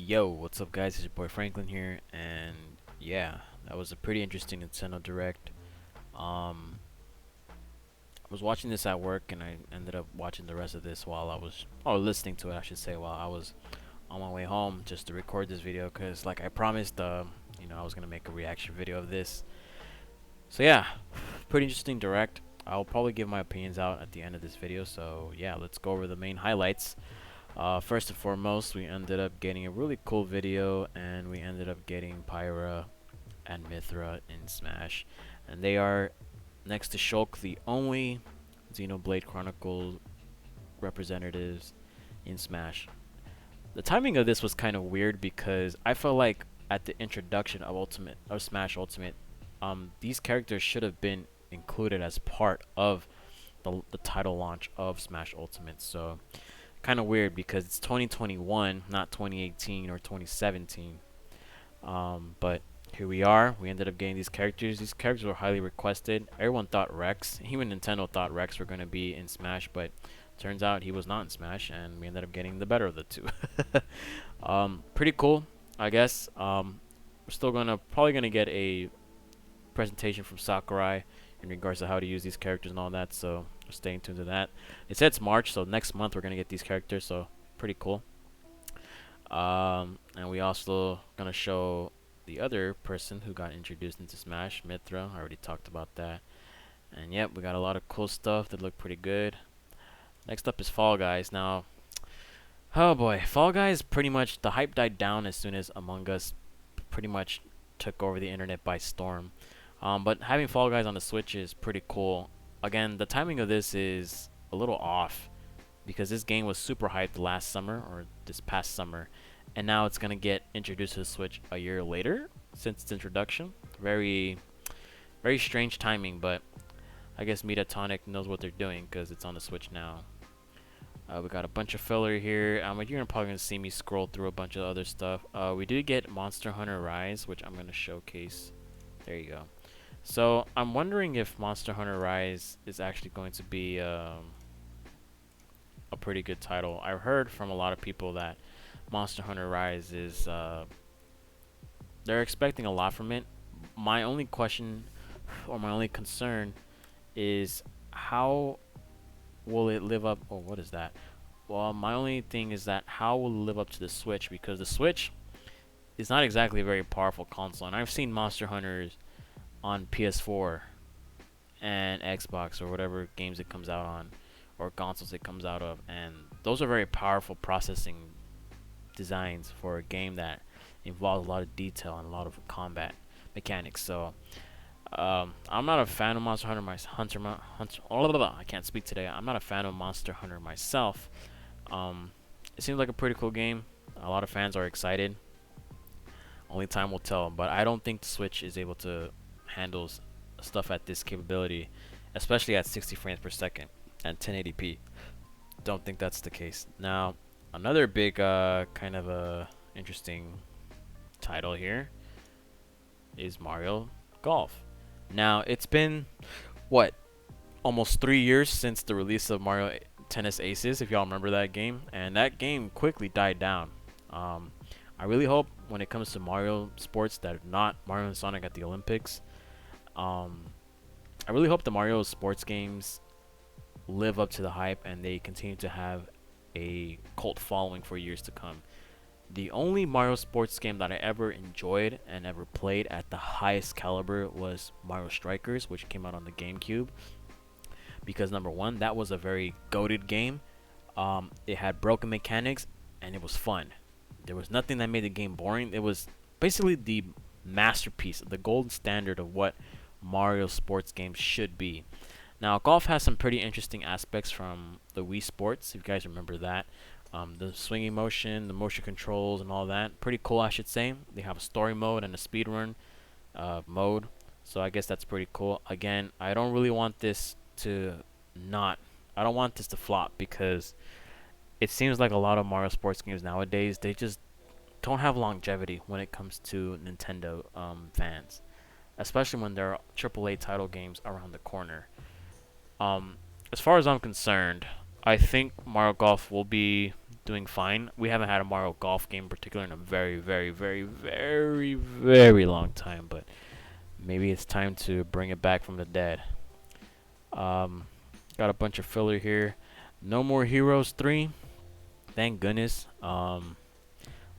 Yo, what's up guys? It's your boy Franklin here, and yeah, that was a pretty interesting Nintendo Direct. I was watching this at work, and I ended up watching the rest of this while or listening to it, I should say, while I was on my way home just to record this video, cause like I promised, I was gonna make a reaction video of this. So yeah, pretty interesting Direct. I'll probably give my opinions out at the end of this video. So yeah, let's go over the main highlights. First and foremost, we ended up getting a really cool video, and we ended up getting Pyra and Mithra in Smash, and they are next to Shulk the only Xenoblade Chronicles representatives in Smash. The timing of this was kind of weird because I felt like at the introduction of Smash Ultimate, these characters should have been included as part of the title launch of Smash Ultimate. So kind of weird because it's 2021, not 2018 or 2017. But here we are. We ended up getting these characters. These characters were highly requested. Everyone thought Rex, even Nintendo thought Rex were going to be in Smash, but turns out he was not in Smash, and we ended up getting the better of the two. Pretty cool, I guess. We're still probably gonna get a presentation from Sakurai in regards to how to use these characters and all that, so staying tuned to that. It said it's March, so next month we're gonna get these characters, so pretty cool. And we also gonna show the other person who got introduced into Smash, Mithra. I already talked about that. And yep, we got a lot of cool stuff that look pretty good. Next up is Fall Guys. Now, oh boy, Fall Guys, pretty much the hype died down as soon as Among Us pretty much took over the internet by storm. But having Fall Guys on the Switch is pretty cool. Again, the timing of this is a little off because this game was super hyped last summer, or this past summer, and now it's gonna get introduced to the Switch a year later since its introduction. Very, very strange timing, but I guess Mediatonic knows what they're doing because it's on the Switch now. We got a bunch of filler here. You're probably gonna see me scroll through a bunch of other stuff. We do get Monster Hunter Rise, which I'm gonna showcase. There you go. So I'm wondering if Monster Hunter Rise is actually going to be a pretty good title. I've heard from a lot of people that Monster Hunter Rise is they're expecting a lot from it. My only question, or my only concern, is how will it live up? Oh, what is that? Well, my only thing is that how will it live up to the Switch, because the Switch is not exactly a very powerful console, and I've seen Monster Hunters on PS4 and Xbox or whatever games it comes out on, or consoles it comes out of, and those are very powerful processing designs for a game that involves a lot of detail and a lot of combat mechanics. So I'm not a fan of Monster Hunter I can't speak today. I'm not a fan of Monster Hunter myself. It seems like a pretty cool game. A lot of fans are excited. Only time will tell, but I don't think the Switch is able to handle stuff at this capability, especially at 60 frames per second and 1080p. Don't think that's the case. Now, another big kind of interesting title here is Mario Golf. Now, it's been what, almost 3 years since the release of Mario Tennis Aces, if y'all remember that game, and that game quickly died down. I really hope when it comes to Mario sports that not Mario and Sonic at the Olympics. I really hope the Mario sports games live up to the hype and they continue to have a cult following for years to come. The only Mario sports game that I ever enjoyed and ever played at the highest caliber was Mario Strikers, which came out on the GameCube. Because number one, that was a very goated game. It had broken mechanics and it was fun. There was nothing that made the game boring. It was basically the masterpiece, the gold standard of what Mario sports games should be. Now, golf has some pretty interesting aspects from the Wii Sports, if you guys remember that. The swinging motion, the motion controls, and all that. Pretty cool, I should say. They have a story mode and a speedrun mode, so I guess that's pretty cool. Again, I don't really want this to I don't want this to flop, because it seems like a lot of Mario sports games nowadays, they just don't have longevity when it comes to Nintendo fans, especially when there are AAA title games around the corner. As far as I'm concerned, I think Mario Golf will be doing fine. We haven't had a Mario Golf game in particular in a very, very, very, very, very long time, but maybe it's time to bring it back from the dead. Um, got a bunch of filler here. No More Heroes 3. Thank goodness. I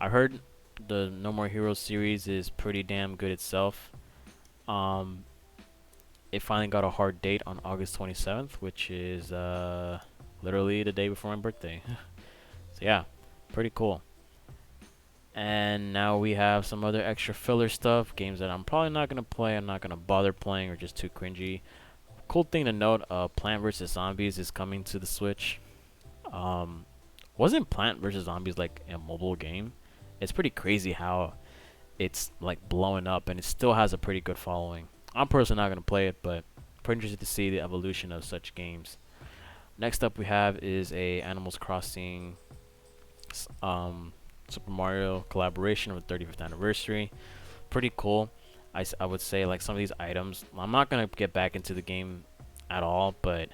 heard the No More Heroes series is pretty damn good itself. Um, it finally got a hard date on August 27th, which is literally the day before my birthday. So yeah, pretty cool. And now we have some other extra filler stuff, games that I'm probably not gonna play. I'm not gonna bother playing, or just too cringy. Cool thing to note: Plant vs Zombies is coming to the Switch. Um, wasn't Plant vs Zombies like a mobile game? It's pretty crazy how it's like blowing up, and it still has a pretty good following. I'm personally not gonna play it, but pretty interested to see the evolution of such games. Next up, we have is a Animals Crossing Super Mario collaboration with 35th anniversary. Pretty cool. I would say like some of these items, I'm not gonna get back into the game at all, but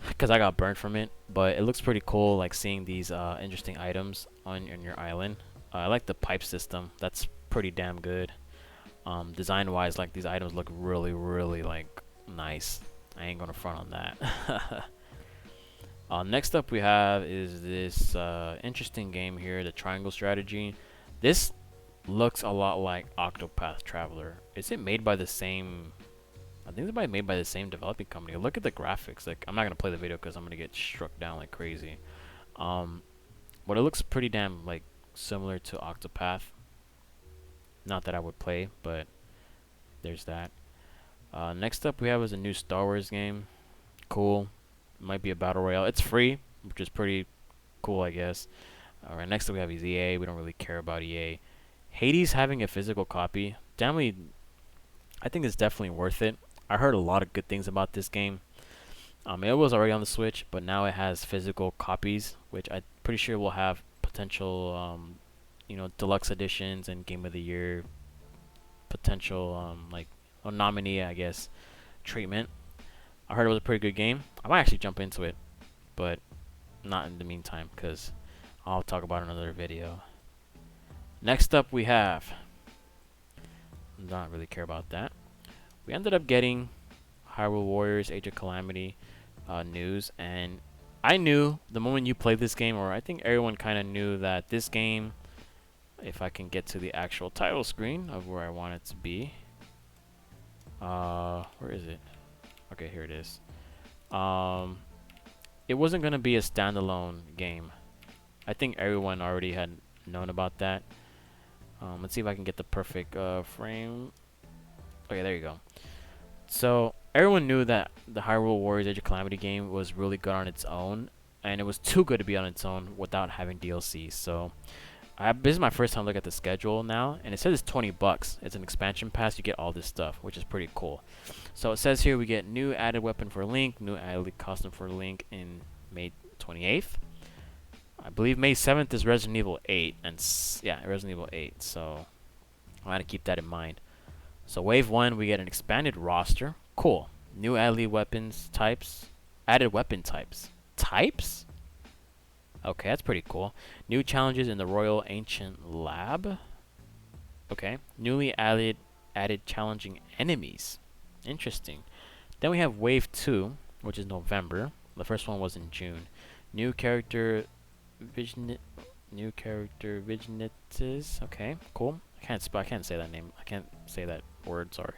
because I got burnt from it. But it looks pretty cool, like seeing these interesting items on your island. I like the pipe system. That's pretty damn good. Design wise, like these items look really, really like nice. I ain't gonna front on that. Next up we have is this interesting game here, the Triangle Strategy. This looks a lot like Octopath Traveler. Is it made by the same... I think it's made by the same developing company. Look at the graphics. Like, I'm not going to play the video because I'm going to get struck down like crazy. But it looks pretty damn like similar to Octopath. Not that I would play, but there's that. Next up we have is a new Star Wars game. Cool. Might be a battle royale. It's free, which is pretty cool, I guess. Alright, next up we have is EA. We don't really care about EA. Hades having a physical copy. I think it's definitely worth it. I heard a lot of good things about this game. It was already on the Switch, but now it has physical copies, which I'm pretty sure will have potential, deluxe editions and Game of the Year potential, nominee, I guess, treatment. I heard it was a pretty good game. I might actually jump into it, but not in the meantime, because I'll talk about it in another video. Next up we have... Don't really care about that. We ended up getting Hyrule Warriors Age of Calamity news, and I knew the moment you played this game, or I think everyone kind of knew that this game, if I can get to the actual title screen of where I want it to be. Where is it? Okay, here it is. It wasn't going to be a standalone game. I think everyone already had known about that. Let's see if I can get the perfect frame. Okay, there you go. So everyone knew that the Hyrule Warriors Age of Calamity game was really good on its own, and it was too good to be on its own without having DLC. So this is my first time looking at the schedule now, and it says it's $20. It's an expansion pass. You get all this stuff, which is pretty cool. So it says here we get new added weapon for Link, new added costume for Link in May 28th. I believe May 7th is Resident Evil 8, and Resident Evil 8, so I want to keep that in mind. So Wave 1, we get an expanded roster. Cool. New added weapons types. Added weapon types. Types? Okay, that's pretty cool. New challenges in the Royal Ancient Lab. Okay. Newly added challenging enemies. Interesting. Then we have Wave 2, which is November. The first one was in June. New character vignettes. Okay, cool. I can't say that name. I can't say that word. Sorry.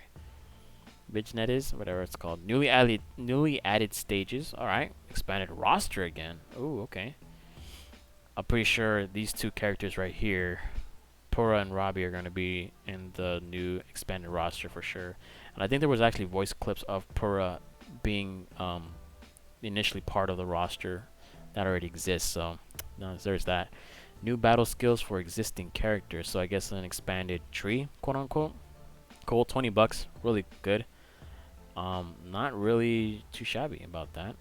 Vignettes, whatever it's called. Newly added stages. All right. Expanded roster again. Ooh, okay. I'm pretty sure these two characters right here, Pura and Robbie, are going to be in the new expanded roster for sure. And I think there was actually voice clips of Pura being initially part of the roster that already exists. So there's that. New battle skills for existing characters. So I guess an expanded tree, quote unquote. Cool. $20, really good. Not really too shabby about that.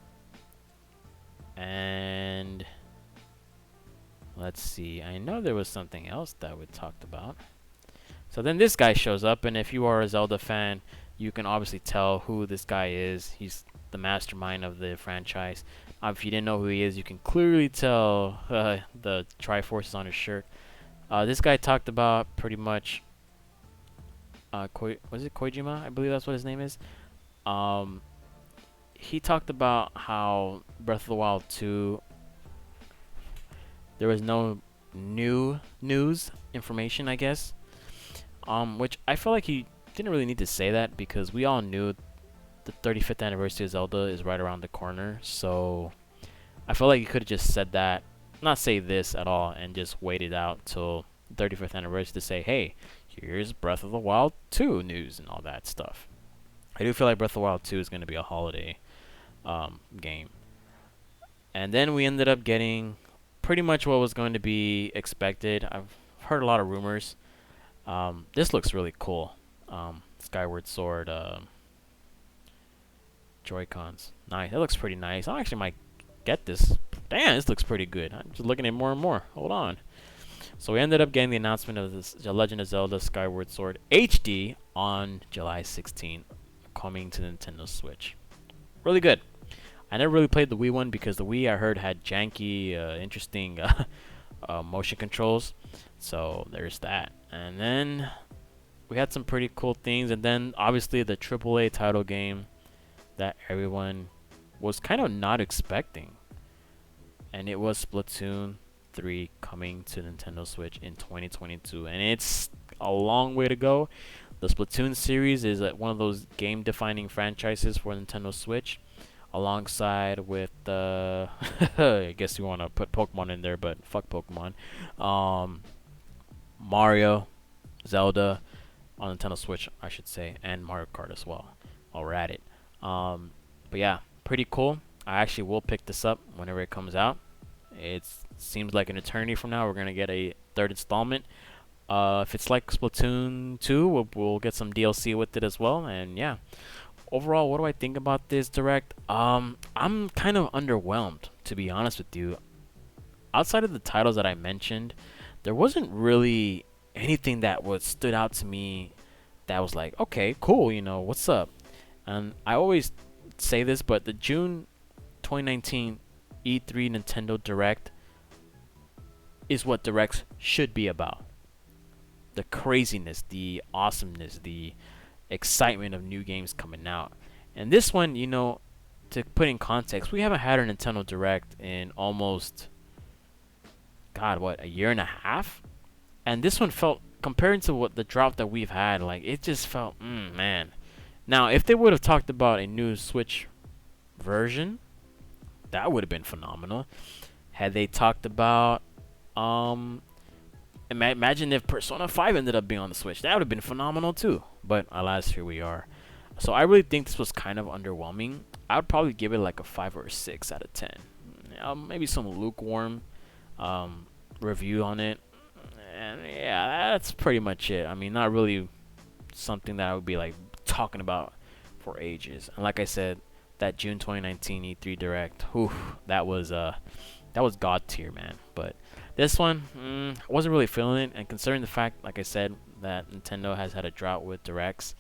And let's see. I know there was something else that we talked about. So then this guy shows up, and if you are a Zelda fan, you can obviously tell who this guy is. He's the mastermind of the franchise. If you didn't know who he is, you can clearly tell the Triforce on his shirt. This guy talked about pretty much. Was it Kojima? I believe that's what his name is. Um, he talked about how Breath of the Wild 2, there was no new news information, I guess. Which I feel like he didn't really need to say that because we all knew the 35th anniversary of Zelda is right around the corner. So I feel like he could have just said that, not say this at all, and just waited out till 35th anniversary to say, hey, here's Breath of the Wild 2 news and all that stuff. I do feel like Breath of the Wild 2 is going to be a holiday game. And then we ended up getting pretty much what was going to be expected. I've heard a lot of rumors. This looks really cool. Skyward Sword Joy-Cons. Nice. That looks pretty nice. I actually might get this. Damn, this looks pretty good. I'm just looking at more and more. Hold on. So we ended up getting the announcement of this The Legend of Zelda Skyward Sword HD on July 16th, coming to Nintendo Switch. Really good. I never really played the Wii one because the Wii I heard had janky, interesting motion controls. So there's that. And then we had some pretty cool things. And then obviously the AAA title game that everyone was kind of not expecting. And it was Splatoon 3 coming to Nintendo Switch in 2022. And it's a long way to go. The Splatoon series is one of those game-defining franchises for Nintendo Switch, alongside with I guess you want to put Pokemon in there, but fuck Pokemon. Mario, Zelda on Nintendo Switch, I should say, and Mario Kart as well. While we're at it, but yeah, pretty cool. I actually will pick this up whenever it comes out. It seems like an eternity from now we're gonna get a third installment. If it's like Splatoon 2, we'll get some DLC with it as well. And yeah, overall, what do I think about this direct? I'm kind of underwhelmed, to be honest with you. Outside of the titles that I mentioned, there wasn't really anything that was stood out to me that was like, okay, cool, what's up? And I always say this, but the June 2019 E3 Nintendo Direct is what Directs should be about. The craziness, the awesomeness, the excitement of new games coming out. And this one, to put in context, we haven't had a Nintendo Direct in almost, God, a year and a half? And this one felt, compared to what the drop that we've had, like, it just felt, man. Now, if they would have talked about a new Switch version, that would have been phenomenal. Had they talked about, imagine if Persona 5 ended up being on the Switch, that would have been phenomenal too. But alas, here we are. So I really think this was kind of underwhelming. I would probably give it like a 5 or a 6 out of 10. Maybe some lukewarm review on it. And yeah, that's pretty much it. I mean, not really something that I would be like talking about for ages. And like I said, that June 2019 E3 Direct, that was god tier, man. But this one, I wasn't really feeling it. And considering the fact, like I said, that Nintendo has had a drought with Directs,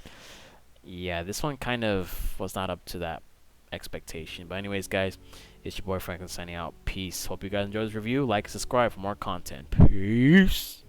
yeah, this one kind of was not up to that expectation. But anyways, guys, it's your boy Franklin signing out. Peace. Hope you guys enjoyed this review. Like, subscribe for more content. Peace.